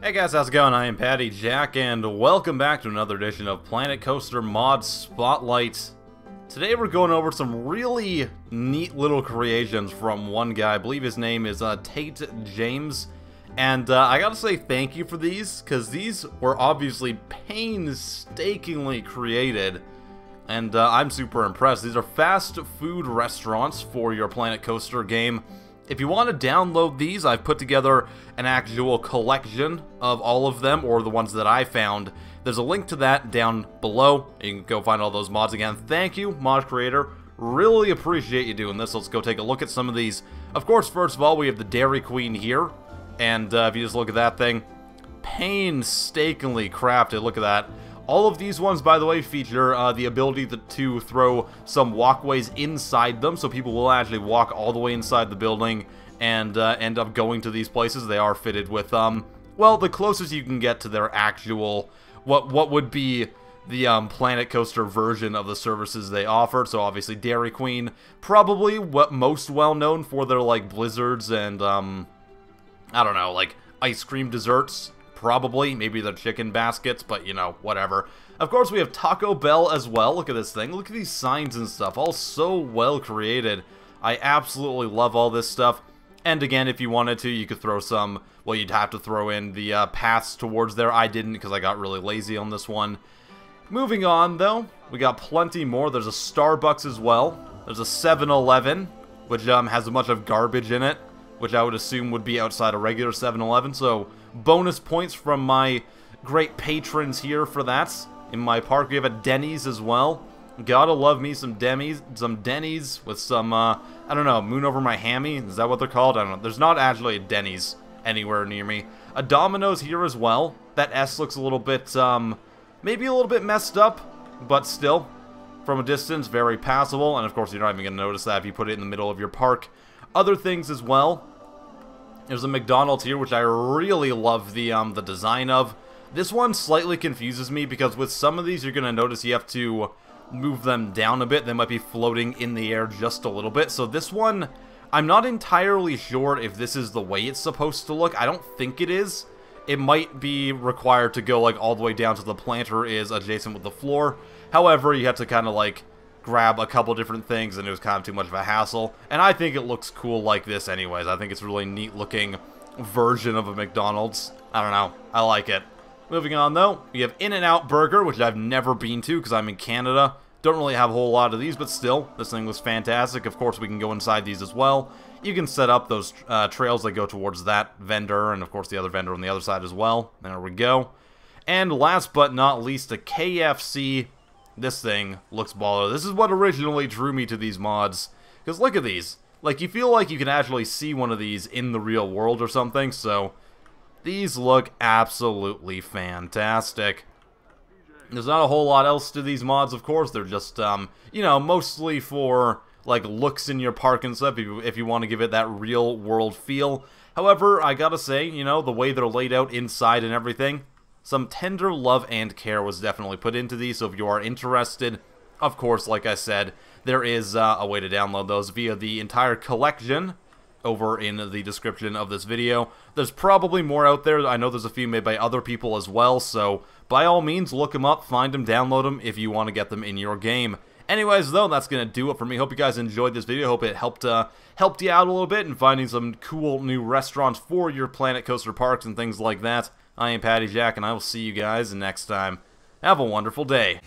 Hey guys, how's it going? I am PattyJack, and welcome back to another edition of Planet Coaster Mod Spotlight. Today we're going over some really neat little creations from one guy. I believe his name is James, and I gotta say thank you for these, because these were obviously painstakingly created, and I'm super impressed. These are fast food restaurants for your Planet Coaster game. If you want to download these, I've put together an actual collection of all of them, or the ones that I found. There's a link to that down below. You can go find all those mods again. Thank you, mod creator. Really appreciate you doing this. Let's go take a look at some of these. Of course, first of all, we have the Dairy Queen here. And if you just look at that thing, painstakingly crafted. Look at that. All of these ones, by the way, feature the ability to throw some walkways inside them, so people will actually walk all the way inside the building and end up going to these places. They are fitted with, well, the closest you can get to their actual, what would be the Planet Coaster version of the services they offer. So obviously Dairy Queen, probably what most well known for their, like, blizzards and, I don't know, like, ice cream desserts. Probably, maybe the chicken baskets, but you know, whatever. Of course, we have Taco Bell as well. Look at this thing. Look at these signs and stuff. All so well created. I absolutely love all this stuff. And again, if you wanted to, you could throw some, well, you'd have to throw in the paths towards there. I didn't because I got really lazy on this one. Moving on, though, we got plenty more. There's a Starbucks as well. There's a 7-Eleven, which has a bunch of garbage in it, which I would assume would be outside a regular 7-Eleven, so bonus points from my great patrons here for that. In my park, we have a Denny's as well. Gotta love me some Denny's with some, I don't know, moon over my hammy? Is that what they're called? I don't know. There's not actually a Denny's anywhere near me. A Domino's here as well. That S looks a little bit, maybe a little bit messed up, but still, from a distance, very passable. And of course, you're not even gonna notice that if you put it in the middle of your park. Other things as well. There's a Mcdonald's here, which I really love the design of. This one slightly confuses me because with some of these, you're gonna notice you have to move them down a bit. They might be floating in the air just a little bit. So this one, I'm not entirely sure if this is the way it's supposed to look. I don't think it is. It might be required to go like all the way down so the planter is adjacent with the floor. However, you have to kind of like grab a couple different things, and it was kind of too much of a hassle. And I think it looks cool like this anyways. I think it's a really neat looking version of a McDonald's. I don't know. I like it. Moving on though, we have In-N-Out Burger, which I've never been to because I'm in Canada. Don't really have a whole lot of these, but still, this thing was fantastic. Of course, we can go inside these as well. You can set up those trails that go towards that vendor, and of course the other vendor on the other side as well. There we go. And last but not least, a KFC. This thing looks baller. This is what originally drew me to these mods. Because look at these. Like, you feel like you can actually see one of these in the real world or something. So, these look absolutely fantastic. There's not a whole lot else to these mods, of course. They're just, you know, mostly for, like, looks in your park and stuff. If you want to give it that real world feel. However, I gotta say, you know, the way they're laid out inside and everything, some tender love and care was definitely put into these, so if you are interested, of course, like I said, there is a way to download those via the entire collection over in the description of this video. There's probably more out there. I know there's a few made by other people as well, so by all means, look them up, find them, download them if you want to get them in your game. Anyways, though, that's going to do it for me. Hope you guys enjoyed this video. Hope it helped you out a little bit in finding some cool new restaurants for your Planet Coaster parks and things like that. I am PattyJack, and I will see you guys next time. Have a wonderful day.